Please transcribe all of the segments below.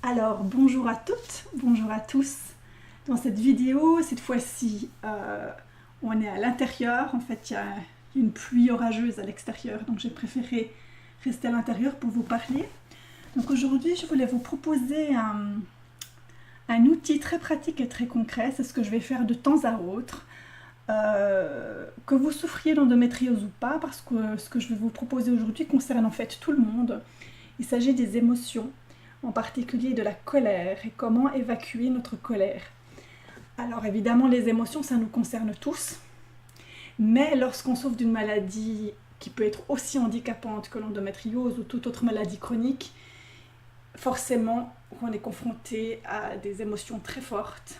Alors, bonjour à toutes, bonjour à tous. Dans cette vidéo, cette fois-ci, on est à l'intérieur. En fait, il y a une pluie orageuse à l'extérieur, donc j'ai préféré rester à l'intérieur pour vous parler. Donc aujourd'hui, je voulais vous proposer un outil très pratique et très concret. C'est ce que je vais faire de temps à autre. Que vous souffriez d'endométriose ou pas, parce que ce que je vais vous proposer aujourd'hui concerne en fait tout le monde. Il s'agit des émotions, en particulier de la colère et comment évacuer notre colère. Alors évidemment, les émotions, ça nous concerne tous, mais lorsqu'on souffre d'une maladie qui peut être aussi handicapante que l'endométriose ou toute autre maladie chronique, forcément, on est confronté à des émotions très fortes,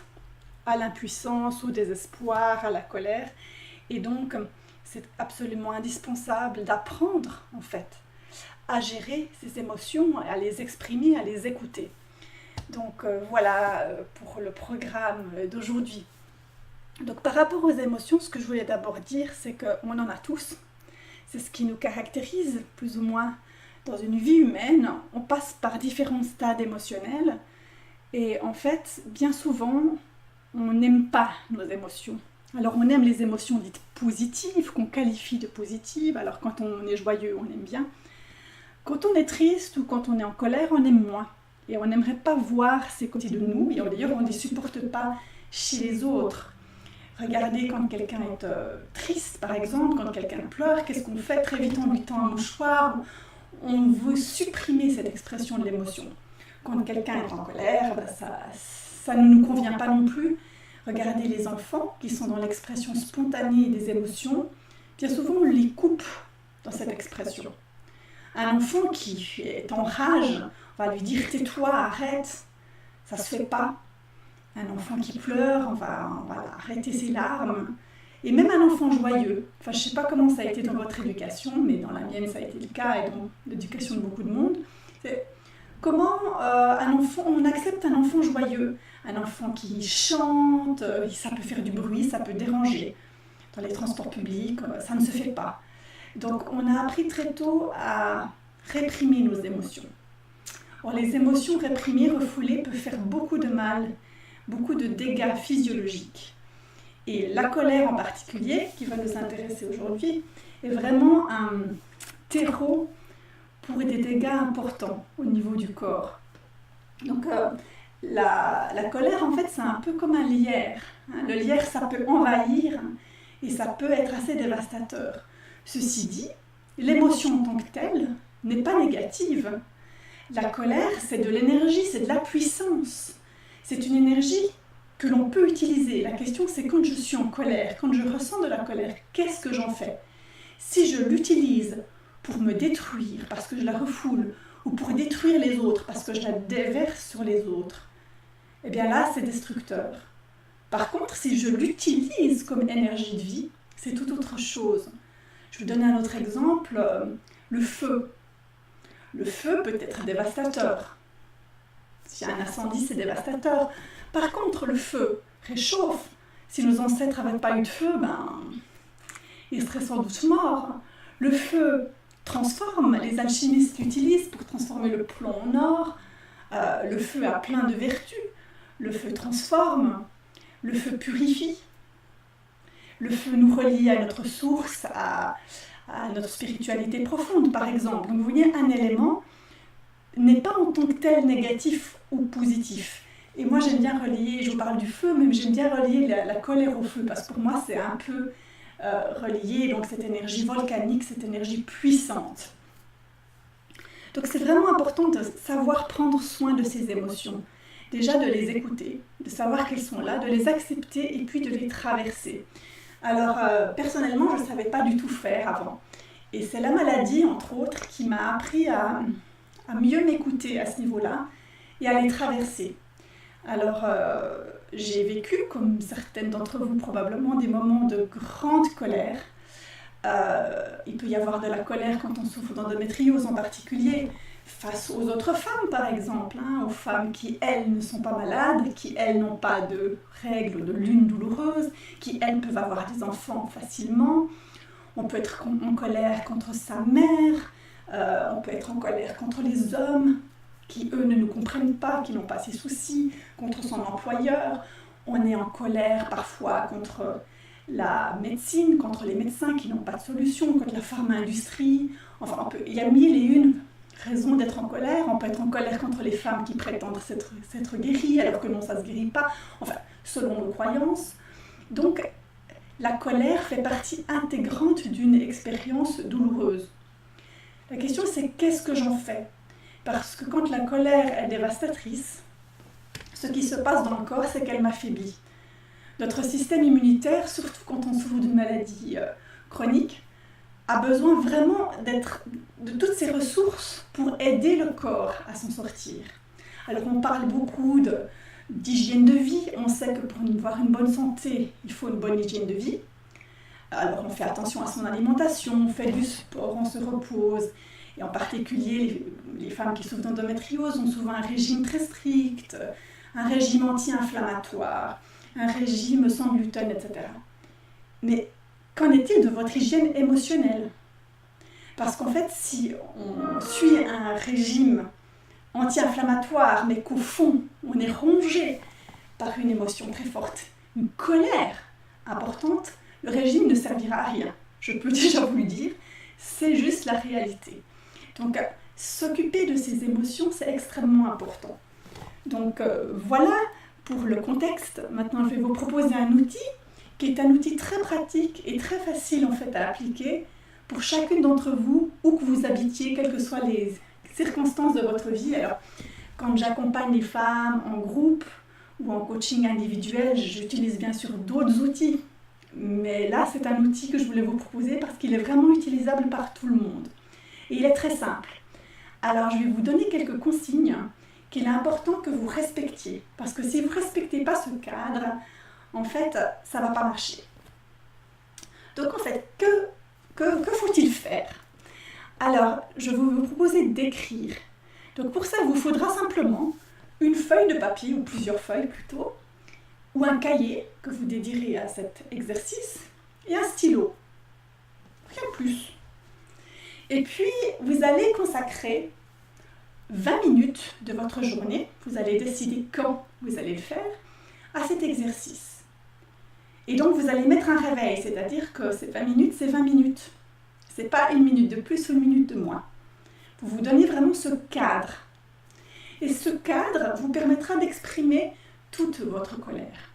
à l'impuissance, au désespoir, à la colère, et donc c'est absolument indispensable d'apprendre en fait à gérer ces émotions, à les exprimer, à les écouter. Donc voilà pour le programme d'aujourd'hui. Donc par rapport aux émotions, ce que je voulais d'abord dire, c'est qu'on en a tous. C'est ce qui nous caractérise plus ou moins dans une vie humaine. On passe par différents stades émotionnels et en fait, bien souvent, on n'aime pas nos émotions. Alors on aime les émotions dites positives, qu'on qualifie de positives. Alors quand on est joyeux, on aime bien. Quand on est triste ou quand on est en colère, on aime moins. Et on n'aimerait pas voir ces côtés de nous. Et d'ailleurs, on ne les supporte pas chez les autres. Regardez quand quelqu'un est triste, par exemple, quand quelqu'un pleure, qu'est-ce qu'on fait? Très vite, on lui tend un mouchoir. On veut supprimer cette expression de l'émotion. Quand quelqu'un est en colère, ça ne nous convient pas non plus. Regardez les enfants qui sont dans l'expression spontanée des émotions. Bien souvent, on les coupe dans cette expression. Un enfant qui est en rage, on va lui dire « tais-toi, arrête », ça ne se fait pas. Un enfant qui pleure, on va arrêter ses larmes. Et même un enfant joyeux, enfin je ne sais pas comment ça a été dans votre éducation, mais dans la mienne ça a été le cas et dans l'éducation de beaucoup de monde. C'est comment on accepte un enfant joyeux, un enfant qui chante, ça peut faire du bruit, ça peut déranger. Dans les transports publics, ça ne se fait pas. Donc on a appris très tôt à réprimer nos émotions. Or, les émotions réprimées, refoulées, peuvent faire beaucoup de mal, beaucoup de dégâts physiologiques. Et la colère en particulier, qui va nous intéresser aujourd'hui, est vraiment un terreau pour des dégâts importants au niveau du corps. Donc la colère, en fait, c'est un peu comme un lierre. Le lierre, ça peut envahir et ça peut être assez dévastateur. Ceci dit, l'émotion en tant que telle n'est pas négative. La colère, c'est de l'énergie, c'est de la puissance. C'est une énergie que l'on peut utiliser. La question, c'est quand je suis en colère, quand je ressens de la colère, qu'est-ce que j'en fais? Si je l'utilise pour me détruire, parce que je la refoule, ou pour détruire les autres, parce que je la déverse sur les autres, eh bien là, c'est destructeur. Par contre, si je l'utilise comme énergie de vie, c'est tout autre chose. Je vais vous donner un autre exemple, le feu. Le feu peut être dévastateur. S'il y a un incendie, c'est dévastateur. Par contre, le feu réchauffe. Si nos ancêtres n'avaient pas eu de feu, ils seraient sans doute morts. Le feu transforme, les alchimistes l'utilisent pour transformer le plomb en or. Le feu a plein de vertus. Le feu transforme, le feu purifie. Le feu nous relie à notre source, à notre spiritualité profonde, par exemple. Donc, vous voyez, un élément n'est pas en tant que tel négatif ou positif. Et moi, j'aime bien relier, je vous parle du feu, mais j'aime bien relier la colère au feu, parce que pour moi, c'est un peu relié, donc cette énergie volcanique, cette énergie puissante. Donc, c'est vraiment important de savoir prendre soin de ces émotions. Déjà, de les écouter, de savoir qu'elles sont là, de les accepter et puis de les traverser. Alors, personnellement, je ne savais pas du tout faire avant. Et c'est la maladie, entre autres, qui m'a appris à mieux m'écouter à ce niveau-là et à les traverser. Alors, j'ai vécu, comme certaines d'entre vous probablement, des moments de grande colère. Il peut y avoir de la colère quand on souffre d'endométriose en particulier, face aux autres femmes par exemple, aux femmes qui elles ne sont pas malades, qui elles n'ont pas de règles, de lune douloureuse, qui elles peuvent avoir des enfants facilement. On peut être en colère contre sa mère, on peut être en colère contre les hommes qui eux ne nous comprennent pas, qui n'ont pas ces soucis, contre son employeur. On est en colère parfois contre la médecine, contre les médecins qui n'ont pas de solution, contre la pharma-industrie. Enfin, il y a mille et une raisons d'être en colère. On peut être en colère contre les femmes qui prétendent s'être guéries alors que non, ça ne se guérit pas. Enfin, selon nos croyances. Donc, la colère fait partie intégrante d'une expérience douloureuse. La question, c'est qu'est-ce que j'en fais? Parce que quand la colère est dévastatrice, ce qui se passe dans le corps, c'est qu'elle m'affaiblit. Notre système immunitaire, surtout quand on souffre d'une maladie chronique, a besoin vraiment de toutes ses ressources pour aider le corps à s'en sortir. Alors on parle beaucoup d'hygiène de vie. On sait que pour avoir une bonne santé, il faut une bonne hygiène de vie. Alors on fait attention à son alimentation, on fait du sport, on se repose. Et en particulier, les femmes qui souffrent d'endométriose ont souvent un régime très strict, un régime anti-inflammatoire, un régime sans gluten, etc. Mais qu'en est-il de votre hygiène émotionnelle? Parce qu'en fait, si on suit un régime anti-inflammatoire, mais qu'au fond, on est rongé par une émotion très forte, une colère importante, le régime ne servira à rien. Je peux déjà vous le dire, c'est juste la réalité. Donc, s'occuper de ces émotions, c'est extrêmement important. Donc, voilà pour le contexte. Maintenant, je vais vous proposer un outil qui est un outil très pratique et très facile en fait à appliquer pour chacune d'entre vous, où que vous habitiez, quelles que soient les circonstances de votre vie. Alors, quand j'accompagne les femmes en groupe ou en coaching individuel, j'utilise bien sûr d'autres outils. Mais là, c'est un outil que je voulais vous proposer parce qu'il est vraiment utilisable par tout le monde. Et il est très simple. Alors, je vais vous donner quelques consignes qu'il est important que vous respectiez. Parce que si vous ne respectez pas ce cadre, en fait, ça ne va pas marcher. Donc, en fait, que faut-il faire? Alors, je vais vous proposer d'écrire. Donc, pour ça, il vous faudra simplement une feuille de papier, ou plusieurs feuilles plutôt, ou un cahier que vous dédierez à cet exercice, et un stylo. Rien de plus. Et puis, vous allez consacrer 20 minutes de votre journée, vous allez décider quand vous allez le faire, à cet exercice. Et donc, vous allez mettre un réveil, c'est-à-dire que ces 20 minutes, c'est 20 minutes. Ce n'est pas une minute de plus ou une minute de moins. Vous vous donnez vraiment ce cadre. Et ce cadre vous permettra d'exprimer toute votre colère.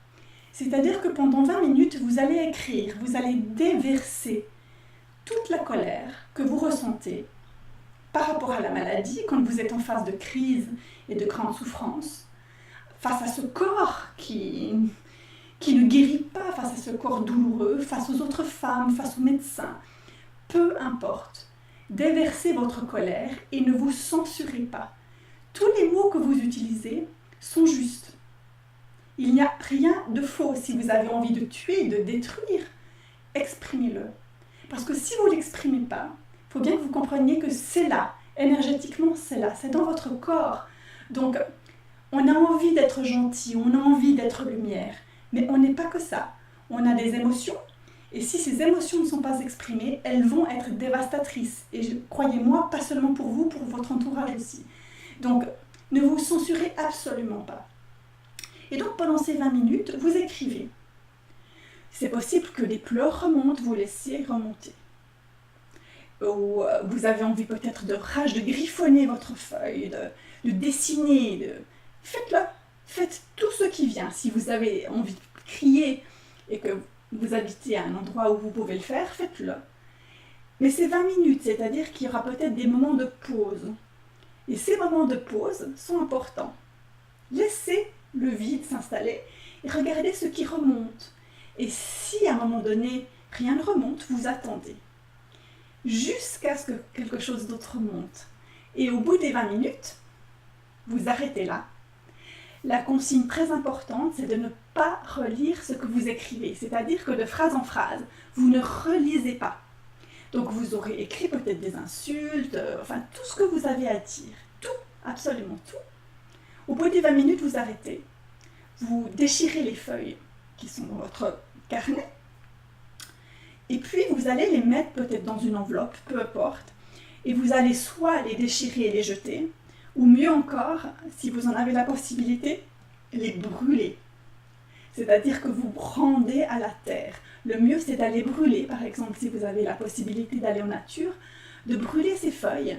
C'est-à-dire que pendant 20 minutes, vous allez écrire, vous allez déverser toute la colère que vous ressentez par rapport à la maladie, quand vous êtes en phase de crise et de grande souffrance, face à ce corps qui ne guérit pas, face à ce corps douloureux, face aux autres femmes, face aux médecins. Peu importe, déversez votre colère et ne vous censurez pas. Tous les mots que vous utilisez sont justes. Il n'y a rien de faux. Si vous avez envie de tuer, de détruire, exprimez-le. Parce que si vous ne l'exprimez pas, il faut bien que vous compreniez que c'est là, énergétiquement c'est là, c'est dans votre corps. Donc, on a envie d'être gentil, on a envie d'être lumière, mais on n'est pas que ça. On a des émotions, et si ces émotions ne sont pas exprimées, elles vont être dévastatrices. Et croyez-moi, pas seulement pour vous, pour votre entourage aussi. Donc, ne vous censurez absolument pas. Et donc, pendant ces 20 minutes, vous écrivez. C'est possible que des pleurs remontent, vous laissez remonter. Ou vous avez envie peut-être de rage, de griffonner votre feuille, de dessiner. Faites-le, faites tout ce qui vient. Si vous avez envie de crier et que vous habitez à un endroit où vous pouvez le faire, faites-le. Mais c'est 20 minutes, c'est-à-dire qu'il y aura peut-être des moments de pause. Et ces moments de pause sont importants. Laissez le vide s'installer et regardez ce qui remonte. Et si à un moment donné, rien ne remonte, vous attendez. Jusqu'à ce que quelque chose d'autre remonte. Et au bout des 20 minutes, vous arrêtez là. La consigne très importante, c'est de ne pas relire ce que vous écrivez. C'est-à-dire que de phrase en phrase, vous ne relisez pas. Donc vous aurez écrit peut-être des insultes, enfin tout ce que vous avez à dire. Tout, absolument tout. Au bout des 20 minutes, vous arrêtez. Vous déchirez les feuilles qui sont dans votre carnet. Et puis vous allez les mettre peut-être dans une enveloppe, peu importe. Et vous allez soit les déchirer et les jeter, Ou mieux encore, si vous en avez la possibilité, les brûler. C'est-à-dire que vous rendez à la terre. Le mieux, c'est d'aller brûler, par exemple, si vous avez la possibilité d'aller en nature, de brûler ces feuilles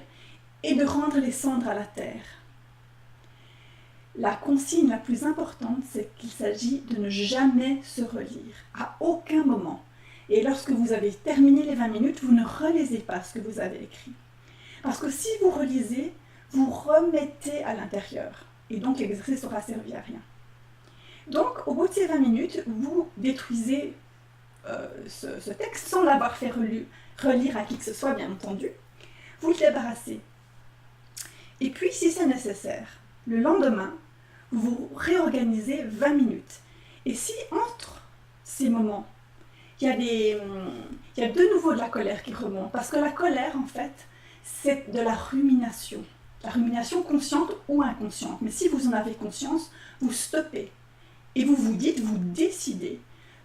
et de rendre les cendres à la terre. La consigne la plus importante, c'est qu'il s'agit de ne jamais se relire, à aucun moment. Et lorsque vous avez terminé les 20 minutes, vous ne relisez pas ce que vous avez écrit. Parce que si vous relisez, vous remettez à l'intérieur. Et donc l'exercice n'aura servi à rien. Donc, au bout de ces 20 minutes, vous détruisez ce texte sans l'avoir fait relire à qui que ce soit, bien entendu. Vous le débarrassez. Et puis, si c'est nécessaire, le lendemain, vous réorganisez 20 minutes. Et si entre ces moments, il y a de nouveau de la colère qui remonte, parce que la colère, en fait, c'est de la rumination consciente ou inconsciente. Mais si vous en avez conscience, vous stoppez. Et vous vous dites, vous décidez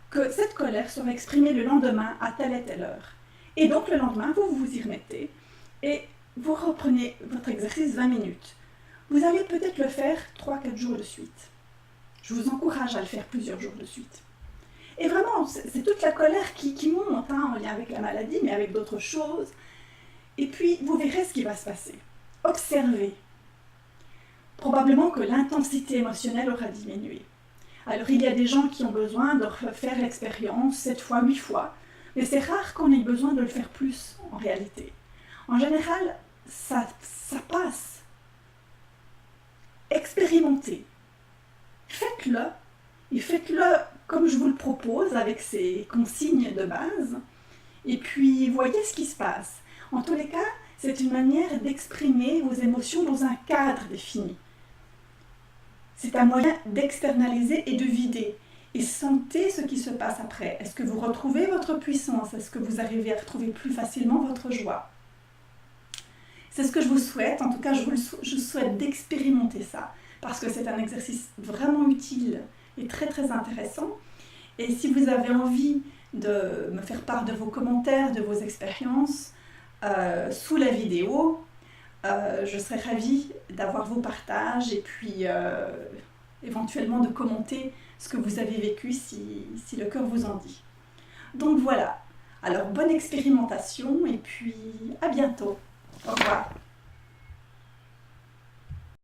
que cette colère sera exprimée le lendemain à telle et telle heure. Et donc le lendemain, vous vous y remettez et vous reprenez votre exercice 20 minutes. Vous allez peut-être le faire 3-4 jours de suite. Je vous encourage à le faire plusieurs jours de suite. Et vraiment, c'est toute la colère qui monte, en lien avec la maladie, mais avec d'autres choses. Et puis, vous verrez ce qui va se passer. Observez. Probablement que l'intensité émotionnelle aura diminué. Alors, il y a des gens qui ont besoin de refaire l'expérience 7 fois, 8 fois, mais c'est rare qu'on ait besoin de le faire plus, en réalité. En général, ça passe. Expérimentez. Faites-le, et faites-le comme je vous le propose, avec ces consignes de base, et puis voyez ce qui se passe. En tous les cas, c'est une manière d'exprimer vos émotions dans un cadre défini. C'est un moyen d'externaliser et de vider. Et sentez ce qui se passe après. Est-ce que vous retrouvez votre puissance? Est-ce que vous arrivez à retrouver plus facilement votre joie? C'est ce que je vous souhaite. En tout cas, je souhaite d'expérimenter ça. Parce que c'est un exercice vraiment utile et très très intéressant. Et si vous avez envie de me faire part de vos commentaires, de vos expériences, sous la vidéo, je serais ravie d'avoir vos partages et puis éventuellement de commenter ce que vous avez vécu si le cœur vous en dit. Donc voilà, alors bonne expérimentation et puis à bientôt. Au revoir.